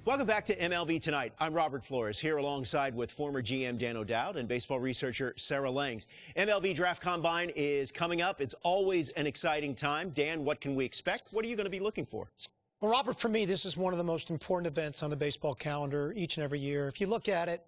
Welcome back to MLB Tonight. I'm Robert Flores, here alongside with former GM Dan O'Dowd and baseball researcher Sarah Langs. MLB Draft Combine is coming up. It's always an exciting time. Dan, what can we expect? What are you going to be looking for? Well, Robert, for me, this is one of the most important events on the baseball calendar each and every year. If you look at it,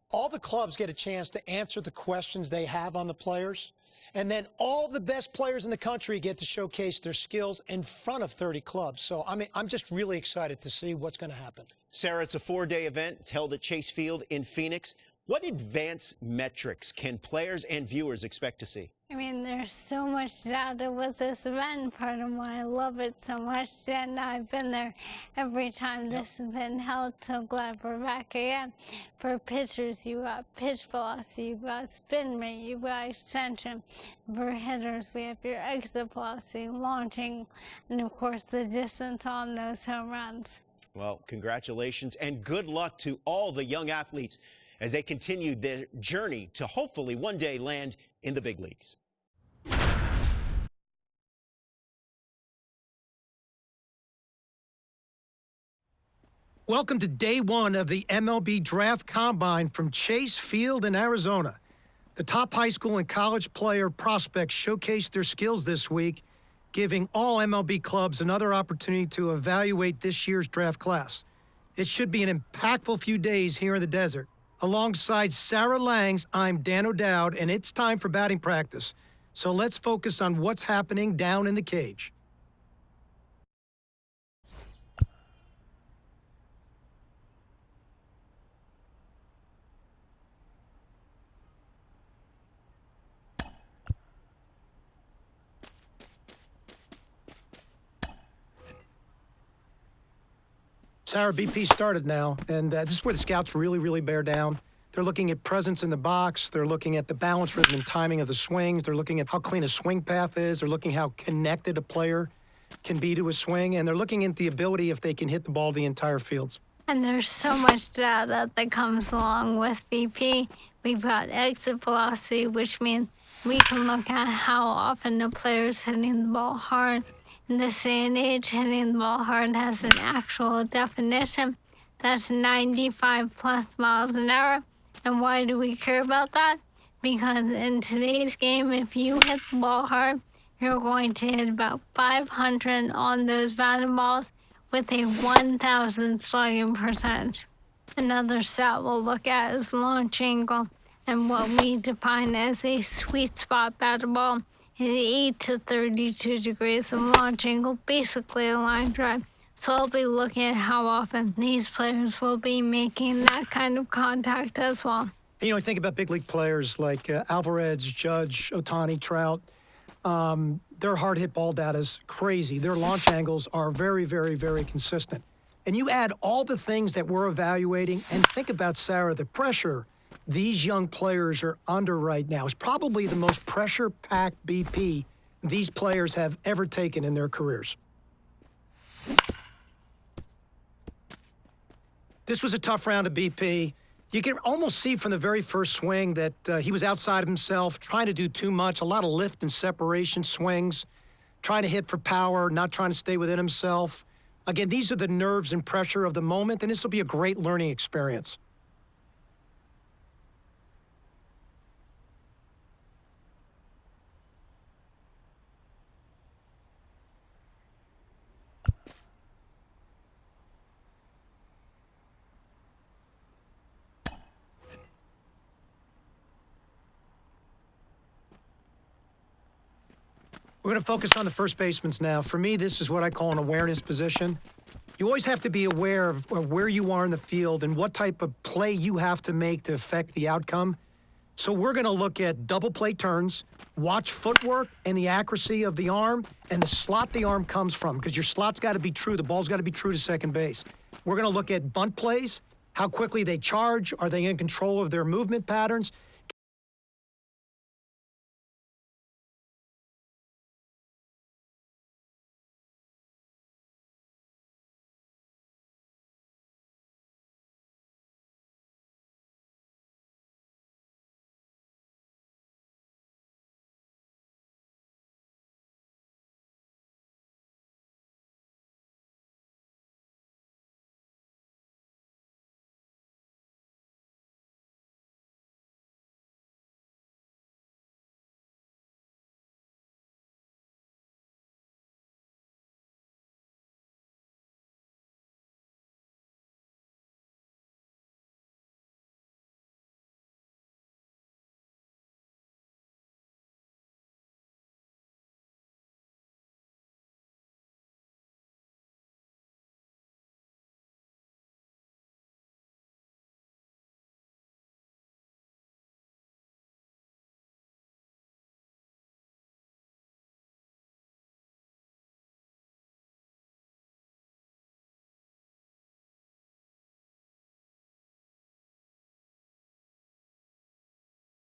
all the clubs get a chance to answer the questions they have on the players. And then all the best players in the country get to showcase their skills in front of 30 clubs. So, I mean, I'm just really excited to see what's going to happen. Sarah, it's a 4-day event. It's held at Chase Field in Phoenix. What advanced metrics can players and viewers expect to see? I mean, there's so much data with this event, part of why I love it so much, and I've been there every time this has been held, so glad we're back again. For pitchers, you got pitch velocity, you've got spin rate, you've got extension. For hitters, we have your exit velocity, launching, and of course the distance on those home runs. Well, congratulations and good luck to all the young athletes as they continue their journey to hopefully one day land in the big leagues. Welcome to day one of the MLB Draft Combine from Chase Field in Arizona. The top high school and college player prospects showcased their skills this week, giving all MLB clubs another opportunity to evaluate this year's draft class. It should be an impactful few days here in the desert. Alongside Sarah Langs, I'm Dan O'Dowd, and it's time for batting practice. So let's focus on what's happening down in the cage. Sarah, BP started now, and this is where the scouts really bear down. They're looking at presence in the box. They're looking at the balance, rhythm, and timing of the swings. They're looking at how clean a swing path is. They're looking how connected a player can be to a swing, and they're looking at the ability if they can hit the ball the entire field. And there's so much data that comes along with BP. We've got exit velocity, which means we can look at how often the player's hitting the ball hard. In this day and age, hitting the ball hard has an actual definition. That's 95 plus miles an hour. And why do we care about that? Because in today's game, if you hit the ball hard, you're going to hit about 500 on those batted balls with a 1,000 slugging percentage. Another stat we'll look at is launch angle, and what we define as a sweet spot batted ball is 8 to 32 degrees of launch angle, basically a line drive. So I'll be looking at how often these players will be making that kind of contact as well. You know, I think about big league players like Alvarez, Judge, Ohtani, Trout. Their hard hit ball data is crazy. Their launch angles are very consistent. And you add all the things that we're evaluating, and think about, Sarah, the pressure these young players are under right now is probably the most pressure-packed BP these players have ever taken in their careers. This was a tough round of BP. You can almost see from the very first swing that he was outside of himself, trying to do too much, a lot of lift and separation swings, trying to hit for power, not trying to stay within himself. Again, these are the nerves and pressure of the moment, and this will be a great learning experience. We're going to focus on the first baseman's now. For me, this is what I call an awareness position. You always have to be aware of where you are in the field and what type of play you have to make to affect the outcome. So we're going to look at double play turns, watch footwork and the accuracy of the arm and the slot the arm comes from, because your slot's got to be true. The ball's got to be true to second base. We're going to look at bunt plays, how quickly they charge. Are they in control of their movement patterns?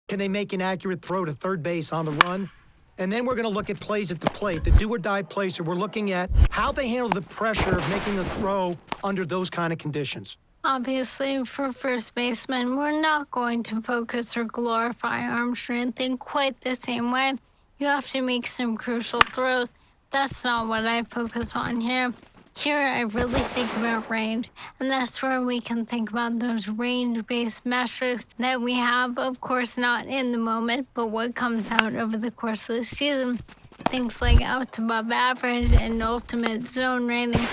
Can they make an accurate throw to third base on the run? And then we're going to look at plays at the plate, the do-or-die plays. So we're looking at how they handle the pressure of making a throw under those kind of conditions. Obviously, for first baseman, we're not going to focus or glorify arm strength in quite the same way. You have to make some crucial throws. That's not what I focus on here. Here, I really think about range, and that's where we can think about those range-based metrics that we have, of course, not in the moment, but what comes out over the course of the season. Things like out above average and ultimate zone rating.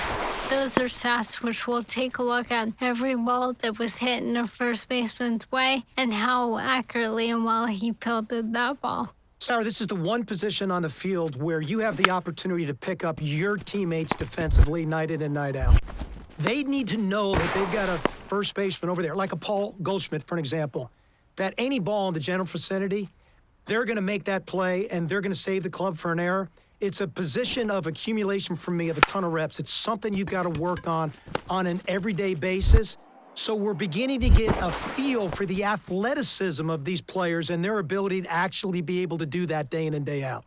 Those are stats which we'll take a look at every ball that was hit in a first baseman's way and how accurately and well he fielded that ball. Sarah, this is the one position on the field where you have the opportunity to pick up your teammates defensively night in and night out. They need to know that they've got a first baseman over there, like a Paul Goldschmidt, for an example, that any ball in the general vicinity, they're going to make that play and they're going to save the club for an error. It's a position of accumulation for me of a ton of reps. It's something you've got to work on an everyday basis. So we're beginning to get a feel for the athleticism of these players and their ability to actually be able to do that day in and day out.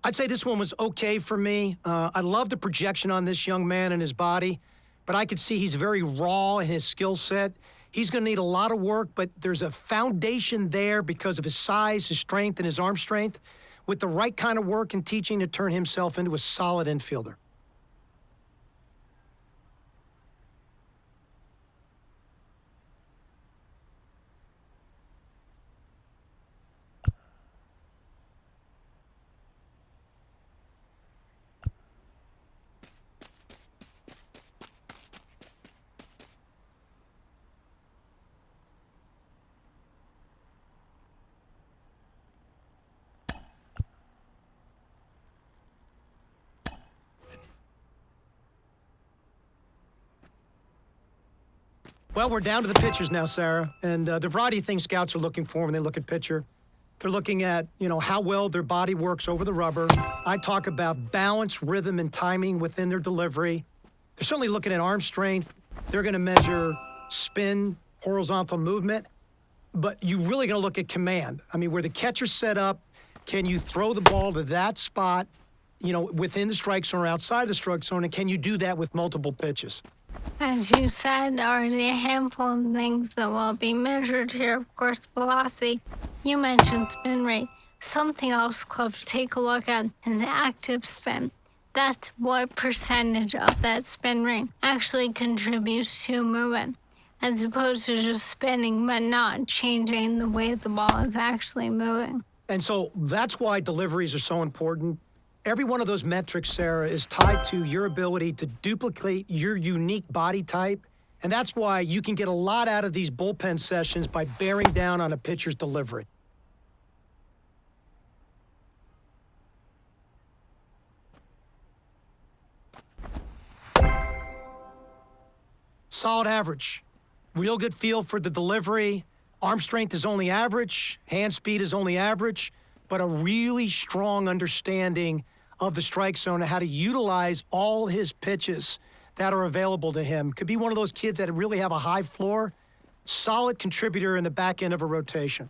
I'd say this one was okay for me. I love the projection on this young man and his body, but I could see he's very raw in his skill set. He's going to need a lot of work, but there's a foundation there because of his size, his strength, and his arm strength, with the right kind of work and teaching to turn himself into a solid infielder. Well, we're down to the pitchers now, Sarah, and the variety of things scouts are looking for when they look at pitcher. They're looking at, how well their body works over the rubber. I talk about balance, rhythm, and timing within their delivery. They're certainly looking at arm strength. They're going to measure spin, horizontal movement, but you really going to look at command. I mean, where the catcher's set up, can you throw the ball to that spot, within the strike zone or outside the strike zone, and can you do that with multiple pitches? As you said, already a handful of things that will be measured here. Of course, velocity. You mentioned spin rate. Something else clubs take a look at is active spin. That's what percentage of that spin rate actually contributes to movement, as opposed to just spinning but not changing the way the ball is actually moving. And so that's why deliveries are so important. Every one of those metrics, Sarah, is tied to your ability to duplicate your unique body type. And that's why you can get a lot out of these bullpen sessions by bearing down on a pitcher's delivery. Solid average. Real good feel for the delivery. Arm strength is only average. Hand speed is only average. But a really strong understanding of the strike zone and how to utilize all his pitches that are available to him. Could be one of those kids that really have a high floor, solid contributor in the back end of a rotation.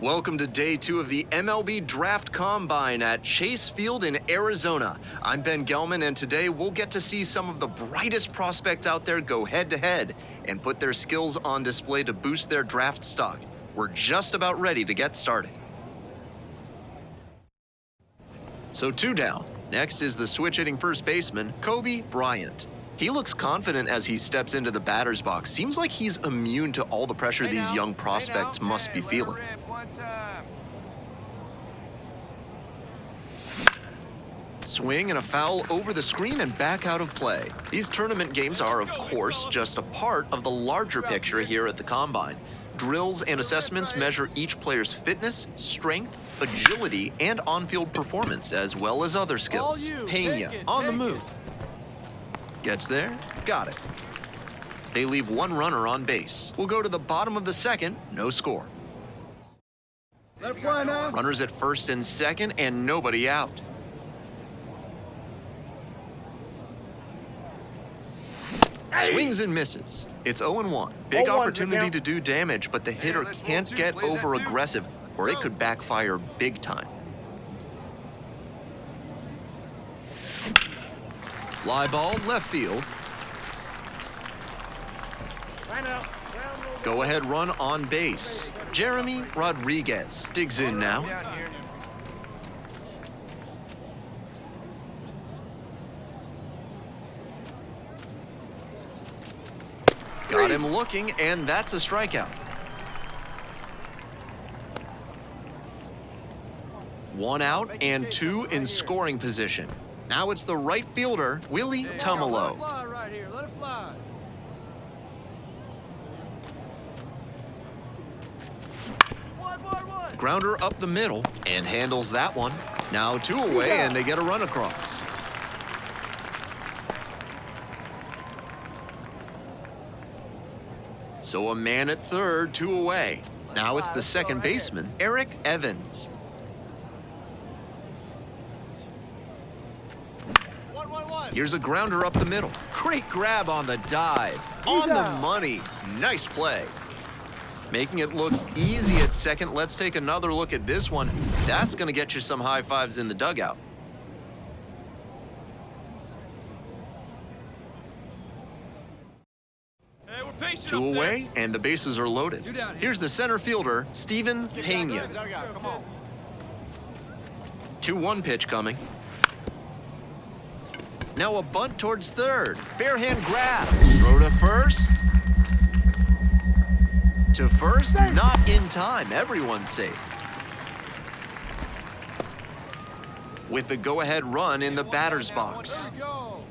Welcome to day 2 of the MLB Draft Combine at Chase Field in Arizona. I'm Ben Gelman, and today we'll get to see some of the brightest prospects out there go head-to-head and put their skills on display to boost their draft stock. We're just about ready to get started. So 2 down. Next is the switch-hitting first baseman, Kobe Bryant. He looks confident as he steps into the batter's box. Seems like he's immune to all the pressure these young prospects must be feeling. Swing and a foul over the screen and back out of play. These tournament games are, of course, just a part of the larger picture here at the Combine. Drills and assessments measure each player's fitness, strength, agility, and on-field performance, as well as other skills. Pena on the move. Gets there, got it. They leave 1 runner on base. We'll go to the bottom of the second, no score. Let it fly now. Runners at first and second, and nobody out. Swings and misses. It's 0-1. Big opportunity to do damage, but the hitter can't get over-aggressive, or it could backfire big time. Fly ball, left field. Go-ahead run on base. Jeremy Rodriguez digs in now. Got him looking, and that's a strikeout. 1 out and 2 in scoring position. Now it's the right fielder, Willie Tumalo. Right here. Let it fly. Grounder up the middle and handles that one. Now 2 away, and they get a run across. So a man at third, 2 away. Now it's the second baseman, Eric Evans. Here's a grounder up the middle. Great grab on the dive. On the money. Nice play. Making it look easy at second. Let's take another look at this one. That's going to get you some high fives in the dugout. Hey, we're patient 2 up there. away, and the bases are loaded. 2 down here. Here's the center fielder, Steven Pena. Come on. 2-1 pitch coming. Now a bunt towards third. Barehand grabs. Throw to first. To first, not in time. Everyone's safe. With the go-ahead run in the batter's box. There we go.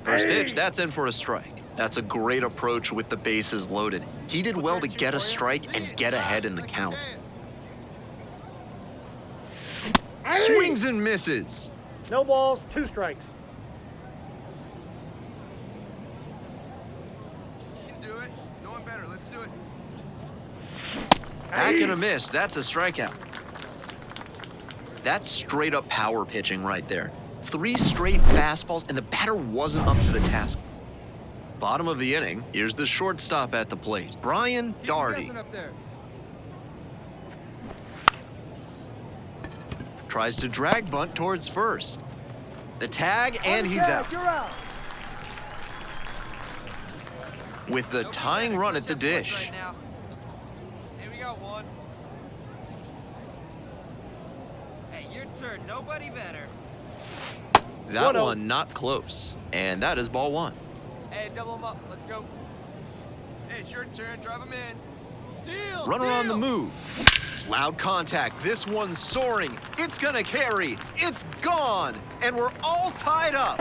First pitch, that's in for a strike. That's a great approach with the bases loaded. He did well to get a strike and get ahead in the count. Swings and misses. No balls, 2 strikes. You can do it. Knowing better. Let's do it. Back and a miss. That's a strikeout. That's straight up power pitching right there. 3 straight fastballs, and the batter wasn't up to the task. Bottom of the inning, here's the shortstop at the plate, Brian Doherty. Up there. Tries to drag bunt towards first. The tag, and he's out. You're out. With the tying run at the dish. Right now. Here we go, 1. Hey, your turn. Nobody better. That 1-0. one not close. And that is ball 1. Hey, double them up. Let's go. Hey, it's your turn. Drive them in. Steal! Runner on the steal! move. Loud contact. This one's soaring. It's gonna carry. It's gone. And we're all tied up.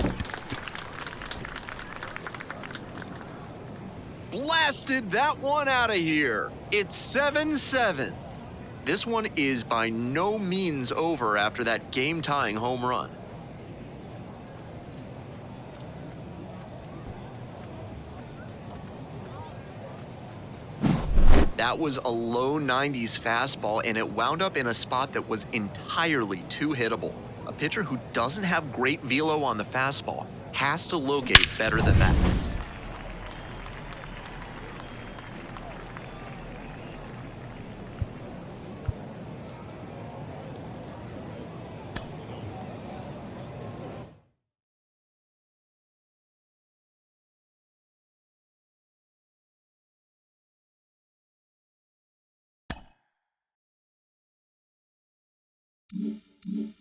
Blasted that one out of here. It's 7-7. This one is by no means over after that game-tying home run. That was a low 90s fastball, and it wound up in a spot that was entirely too hittable. A pitcher who doesn't have great velo on the fastball has to locate better than that. you.